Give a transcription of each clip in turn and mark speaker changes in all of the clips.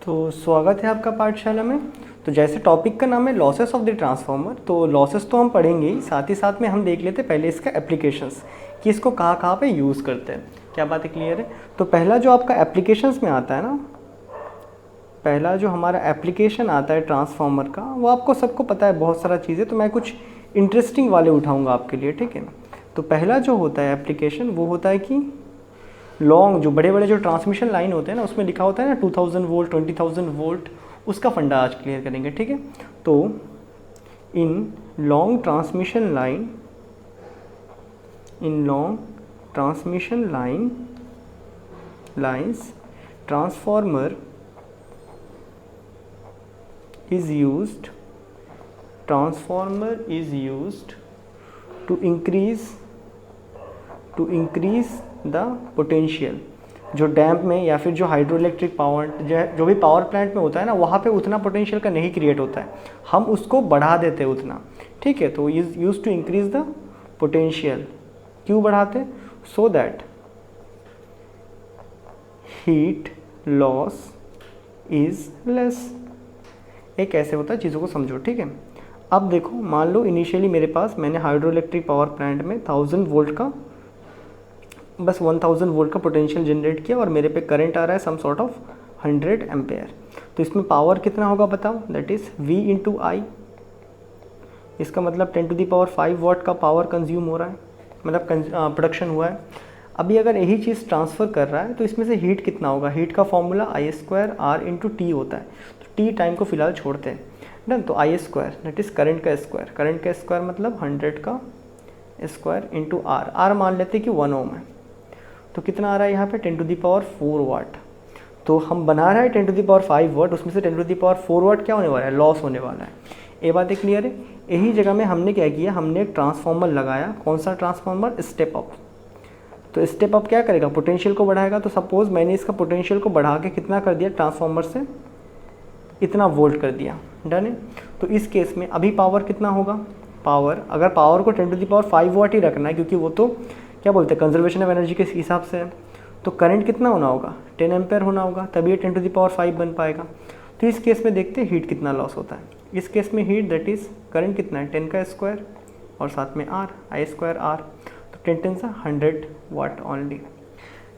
Speaker 1: तो स्वागत है आपका पाठशाला में। तो जैसे टॉपिक का नाम है लॉसेस ऑफ द ट्रांसफार्मर, तो लॉसेस तो हम पढ़ेंगे ही, साथ ही साथ में हम देख लेते हैं पहले इसका एप्लीकेशंस कि इसको कहाँ कहाँ पे यूज़ करते हैं। क्या बात है, क्लियर है? तो पहला जो आपका एप्लीकेशंस में आता है ना, पहला जो हमारा एप्लीकेशन आता है ट्रांसफार्मर का, वो आपको सबको पता है बहुत सारा चीज़ें, तो मैं कुछ इंटरेस्टिंग वाले उठाऊँगा आपके लिए, ठीक है। तो पहला जो होता है एप्लीकेशन, वो होता है कि लॉन्ग जो बड़े बड़े जो ट्रांसमिशन लाइन होते हैं ना, उसमें लिखा होता है ना 2000 वोल्ट 20,000 वोल्ट, उसका फंडा आज क्लियर करेंगे, ठीक है। तो in long transmission lines transformer is used to increase the potential। जो डैम में या फिर जो हाइड्रो इलेक्ट्रिक पावर जो भी पावर प्लांट में होता है ना, वहाँ पे उतना पोटेंशियल का नहीं क्रिएट होता है, हम उसको बढ़ा देते हैं उतना, ठीक है। तो is use to increase the potential. क्यों बढ़ाते? So that heat loss is less. एक ऐसे होता है, चीज़ों को समझो, ठीक है। अब देखो, मान लो इनिशियली मेरे पास, मैंने हाइड्रो इलेक्ट्रिक पावर प्लांट में 1000 वोल्ट का, बस 1000 वोल्ट का पोटेंशियल जनरेट किया और मेरे पे करंट आ रहा है सम सॉर्ट ऑफ 100 एम्पेयर। तो इसमें पावर कितना होगा बताओ? दैट इज़ V इंटू आई। इसका मतलब 10⁵ वाट का पावर कंज्यूम हो रहा है, मतलब प्रोडक्शन हुआ है। अभी अगर यही चीज़ ट्रांसफ़र कर रहा है तो इसमें से हीट कितना होगा? हीट का फॉर्मूला I² इंटू टी होता है। तो टी टाइम को फिलहाल छोड़ते हैं, डन। तो I² दैट इज़ करंट का स्क्वायर मतलब 100 का स्क्वायर इंटू आर मान लेते हैं कि 1 ओम है। तो कितना आ रहा है यहाँ पे? 10⁴ वाट। तो हम बना रहे हैं 10⁵ वाट, उसमें से 10⁴ वाट क्या होने वाला है? लॉस होने वाला है। ये बातें क्लियर है? यही जगह में हमने क्या किया, हमने एक ट्रांसफार्मर लगाया। कौन सा ट्रांसफार्मर? Step up. तो स्टेप अप क्या करेगा? पोटेंशियल को बढ़ाएगा। तो सपोज मैंने इसका पोटेंशियल को बढ़ा के कितना कर दिया, ट्रांसफार्मर से इतना वोल्ट कर दिया, डन है। तो इस केस में अभी पावर कितना होगा? पावर, अगर पावर को 10⁵ वाट ही रखना है, क्योंकि वो तो क्या बोलते हैं, कंजर्वेशन ऑफ एनर्जी के हिसाब से है, तो करंट कितना होना होगा? 10 एम्पेयर होना होगा, तभी ये 10⁵ बन पाएगा। तो इस केस में देखते हैं हीट कितना लॉस होता है। इस केस में हीट दैट इज़ करंट कितना है? 10 का स्क्वायर और साथ में आर, I²R। तो 10 × 100 वाट ओनली।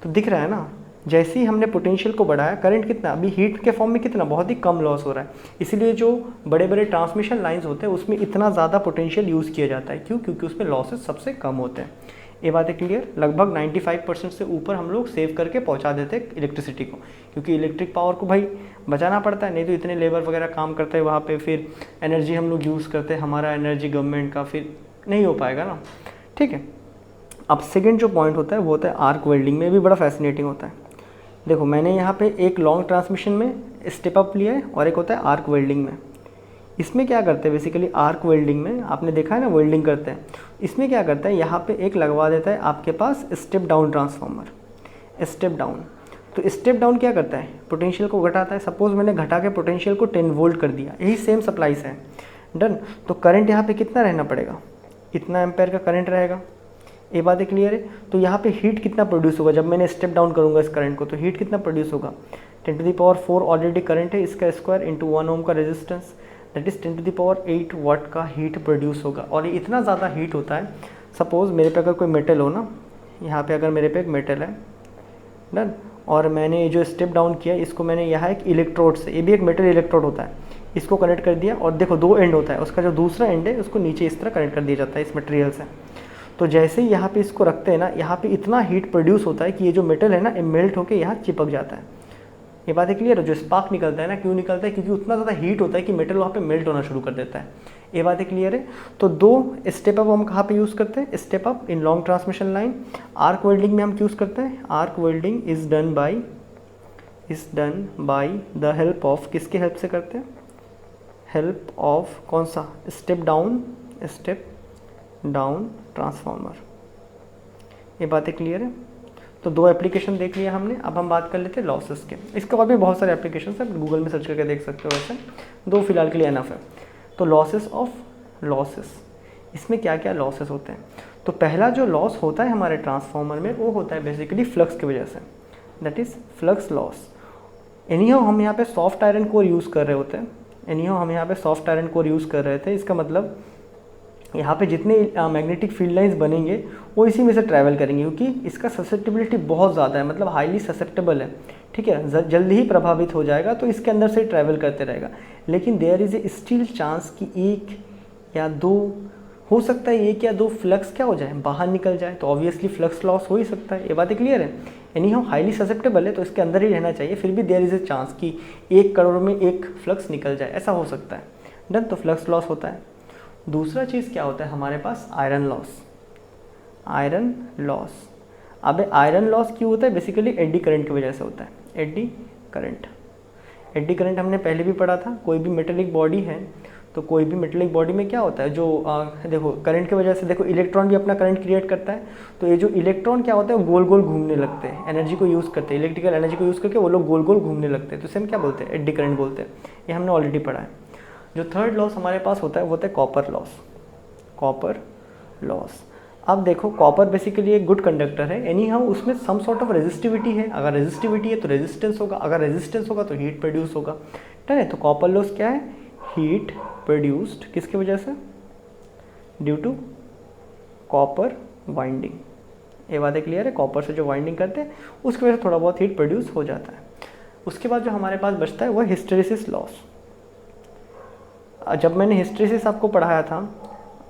Speaker 1: तो दिख रहा है ना, जैसे ही हमने पोटेंशियल को बढ़ाया, करंट कितना, अभी हीट के फॉर्म में कितना, बहुत ही कम लॉस हो रहा है। इसीलिए जो बड़े बड़े ट्रांसमिशन लाइंस होते हैं उसमें इतना ज़्यादा पोटेंशियल यूज़ किया जाता है। क्यों? क्योंकि उसमें लॉसेस सबसे कम होते हैं। ये बात है क्लियर? लगभग 95% से ऊपर हम लोग सेव करके पहुंचा देते हैं इलेक्ट्रिसिटी को, क्योंकि इलेक्ट्रिक पावर को भाई बचाना पड़ता है, नहीं तो इतने लेबर वगैरह काम करते हैं वहाँ पे, फिर एनर्जी हम लोग यूज़ करते हैं, हमारा एनर्जी गवर्नमेंट का फिर नहीं हो पाएगा ना, ठीक है। अब सेकेंड जो पॉइंट होता है वो होता है आर्क वेल्डिंग में, भी बड़ा फैसिनेटिंग होता है। देखो, मैंने यहाँ पे एक लॉन्ग ट्रांसमिशन में स्टेप अप लिया है और एक होता है आर्क वेल्डिंग में। इसमें क्या करते हैं बेसिकली, आर्क वेल्डिंग में आपने देखा है ना, वेल्डिंग करते हैं। इसमें क्या करता है, यहाँ पे एक लगवा देता है आपके पास step down transformer, step down. तो स्टेप डाउन क्या करता है? पोटेंशियल को घटाता है। सपोज मैंने घटा के पोटेंशियल को 10 वोल्ट कर दिया, यही सेम सप्लाई से है, डन। तो करंट यहाँ पे कितना रहना पड़ेगा? इतना एम्पेयर का करंट रहेगा। ये बात क्लियर है? तो यहाँ पे हीट कितना प्रोड्यूस होगा जब मैंने स्टेप डाउन करूँगा इस करंट को? तो हीट कितना प्रोड्यूस होगा? 10⁴ ऑलरेडी करंट है, इसका स्क्वायर इंटू 1 ओम का रेजिस्टेंस, दैट इज़ 10⁸ वाट का हीट प्रोड्यूस होगा। और ये इतना ज़्यादा हीट होता है, सपोज़ मेरे पे अगर कोई मेटल हो ना, यहाँ पे अगर मेरे पे एक मेटल है, डन, और मैंने ये जो स्टेप डाउन किया, इसको मैंने यहाँ एक इलेक्ट्रोड से, ये भी एक मेटल इलेक्ट्रोड होता है, इसको कनेक्ट कर दिया। और देखो 2 एंड होता है, उसका जो दूसरा एंड है उसको नीचे इस तरह कनेक्ट कर दिया जाता है इस मटेरियल से। तो जैसे ही यहाँ पे इसको रखते हैं ना, यहाँ पे इतना हीट प्रोड्यूस होता है कि ये जो मेटल है ना, ये मेल्ट होकर यहाँ चिपक जाता है। ये बात है क्लियर है? जो स्पार्क निकलता है ना, क्यों निकलता है? क्योंकि उतना ज़्यादा हीट होता है कि मेटल वहाँ पे मेल्ट होना शुरू कर देता है। ये बात है क्लियर है? तो 2 स्टेप अप हम कहाँ पे यूज़ करते हैं? Step up in long transmission line. Arc welding में हम यूज़ करते हैं, arc welding is done by the help of, किसके हेल्प से करते हैं? हेल्प ऑफ कौन सा? Step down transformer. ये बातें क्लियर है? तो 2 एप्लीकेशन देख लिया हमने। अब हम बात कर लेते हैं लॉसेस के। इसके बाद भी बहुत सारे एप्लीकेशन हैं, गूगल में सर्च करके देख सकते हो, वैसे 2 फिलहाल के लिए एनफ है। तो लॉसेस, इसमें क्या क्या लॉसेस होते हैं? तो पहला जो लॉस होता है हमारे ट्रांसफार्मर में, वो होता है बेसिकली फ्लक्स की वजह से, that is flux loss. Anyhow हम यहाँ पे सॉफ्ट आयरन कोर यूज़ कर रहे होते हैं, एनीहाउ हम यहाँ पे सॉफ्ट आयरन कोर यूज़ कर रहे थे। इसका मतलब यहाँ पे जितने मैग्नेटिक फील्ड लाइंस बनेंगे वो इसी में से ट्रैवल करेंगे, क्योंकि इसका ससेप्टिबिलिटी बहुत ज़्यादा है, मतलब हाईली ससेप्टेबल है, ठीक है, जल्दी ही प्रभावित हो जाएगा, तो इसके अंदर से ट्रैवल करते रहेगा। लेकिन there is a still chance कि एक या दो, हो सकता है एक या दो फ्लक्स क्या हो जाए, बाहर निकल जाए, तो ऑब्वियसली फ्लक्स लॉस हो ही सकता है, ये बातें क्लियर है। एनी हाउ हाईली ससेप्टेबल है तो इसके अंदर ही रहना चाहिए, फिर भी देयर इज़ ए चांस कि 1 करोड़ में एक फ्लक्स निकल जाए, ऐसा हो सकता है। डन, तो फ्लक्स लॉस होता है। दूसरा चीज़ क्या होता है हमारे पास, आयरन लॉस। आयरन लॉस, अब आयरन लॉस क्यों होता है, बेसिकली एडी करंट की वजह से होता है। एडी करंट, एडी करंट हमने पहले भी पढ़ा था। कोई भी मेटेलिक बॉडी है तो कोई भी मेटेलिक बॉडी में क्या होता है, जो देखो करंट की वजह से, देखो इलेक्ट्रॉन भी अपना करंट क्रिएट करता है, तो ये जो इलेक्ट्रॉन क्या होता है वो गोल गोल घूमने लगते हैं, एनर्जी को यूज़ करते हैं, इलेक्ट्रिकल एनर्जी को यूज़ करके वो लोग गोल गोल घूमने लगते हैं, तो इसे हम क्या बोलते हैं, एडी करंट बोलते हैं। ये हमने ऑलरेडी पढ़ा है। जो थर्ड लॉस हमारे पास होता है वो होता है कॉपर लॉस। कॉपर लॉस, अब देखो कॉपर बेसिकली एक गुड कंडक्टर है, एनी हाउ उसमें सम सॉर्ट ऑफ रेजिस्टिविटी है, अगर रेजिस्टिविटी है तो रेजिस्टेंस होगा, अगर रेजिस्टेंस होगा तो हीट प्रोड्यूस होगा, ठीक है। तो कॉपर लॉस क्या है, हीट प्रोड्यूस्ड किसकी वजह से, ड्यू टू कॉपर वाइंडिंग। ये बातें क्लियर है, कॉपर से जो वाइंडिंग करते हैं उसकी वजह से थोड़ा बहुत हीट प्रोड्यूस हो जाता है। उसके बाद जो हमारे पास बचता है वो हिस्टेरिसिस लॉस। जब मैंने हिस्टेरिसिस आपको पढ़ाया था,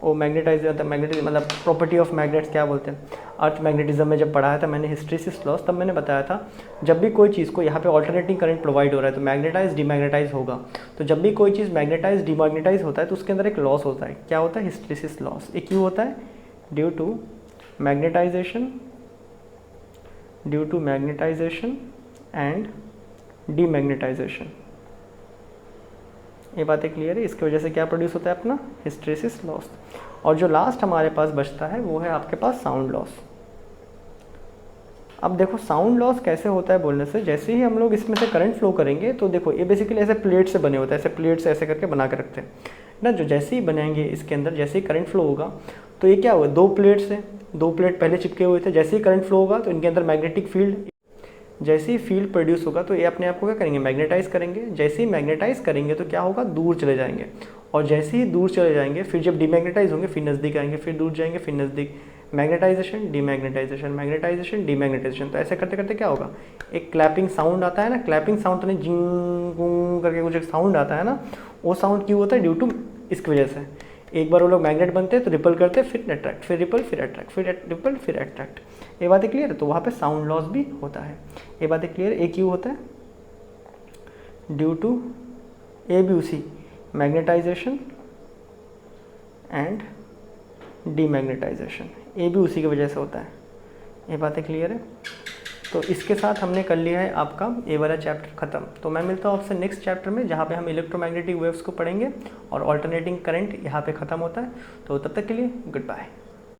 Speaker 1: वो मैग्नेटिज्म मतलब प्रॉपर्टी ऑफ मैग्नेट्स क्या बोलते हैं, अर्थ मैग्नेटिज्म में जब पढ़ाया था मैंने हिस्टेरिसिस लॉस, तब मैंने बताया था जब भी कोई चीज़ को यहाँ पे ऑल्टरनेटिंग करंट प्रोवाइड हो रहा है तो मैग्नेटाइज डीमैग्नेटाइज होगा, तो जब भी कोई चीज़ मैग्नेटाइज डीमैग्नेटाइज होता है तो उसके अंदर एक लॉस होता है, क्या होता है, हिस्टेरिसिस लॉस। ये क्यों होता है, due to magnetisation, due to magnetisation and demagnetisation. ये बातें क्लियर है, इसकी वजह से क्या प्रोड्यूस होता है अपना, हिस्टेरिसिस लॉस। और जो लास्ट हमारे पास बचता है वो है आपके पास साउंड लॉस। अब देखो साउंड लॉस कैसे होता है बोलने से, जैसे ही हम लोग इसमें से करंट फ्लो करेंगे तो देखो ये बेसिकली ऐसे प्लेट से बने होते हैं, ऐसे प्लेट से ऐसे करके बना के रखते हैं ना, जो जैसे ही बनाएंगे इसके अंदर जैसे ही करंट फ्लो होगा तो ये क्या हुआ, दो प्लेट से, दो प्लेट पहले चिपके हुए थे, जैसे ही करंट फ्लो होगा तो इनके अंदर मैग्नेटिक फील्ड, जैसे ही फील्ड प्रोड्यूस होगा तो ये अपने आप को क्या करेंगे, मैग्नेटाइज करेंगे, जैसे ही मैग्नेटाइज करेंगे तो क्या होगा, दूर चले जाएंगे, और जैसे ही दूर चले जाएंगे फिर जब डीमैग्नेटाइज होंगे फिर नज़दीक आएंगे, फिर दूर जाएंगे फिर नज़दीक, मैग्नेटाइजेशन डीमैग्नेटाइजेशन, मैग्नेटाइजेशन डीमैग्नेटाइजेशन। तो ऐसे करते करते क्या होगा, एक क्लैपिंग साउंड आता है ना, क्लैपिंग साउंड तो नहीं, जिंग गुंग करके कुछ एक साउंड आता है ना, वो साउंड क्यों होता है, ड्यू टू इसकी वजह से। एक बार वो लोग मैग्नेट बनते हैं तो रिपल करते हैं, फिर अट्रैक्ट, फिर रिपल, फिर अट्रैक्ट, फिर रिपल, फिर अट्रैक्ट। ये बातें क्लियर है, तो वहाँ पे साउंड लॉस भी होता है। ये बातें क्लियर है, एक क्यों होता है, ड्यू टू ए बी उसी मैग्नेटाइजेशन एंड डीमैग्नेटाइजेशन, ये भी उसी की वजह से होता है। ये बातें क्लियर है, तो इसके साथ हमने कर लिया है आपका ये वाला चैप्टर ख़त्म। तो मैं मिलता हूँ आपसे नेक्स्ट चैप्टर में जहाँ पे हम इलेक्ट्रोमैग्नेटिक वेव्स को पढ़ेंगे और ऑल्टरनेटिंग करंट यहाँ पे ख़त्म होता है। तो तब तक के लिए गुड बाय।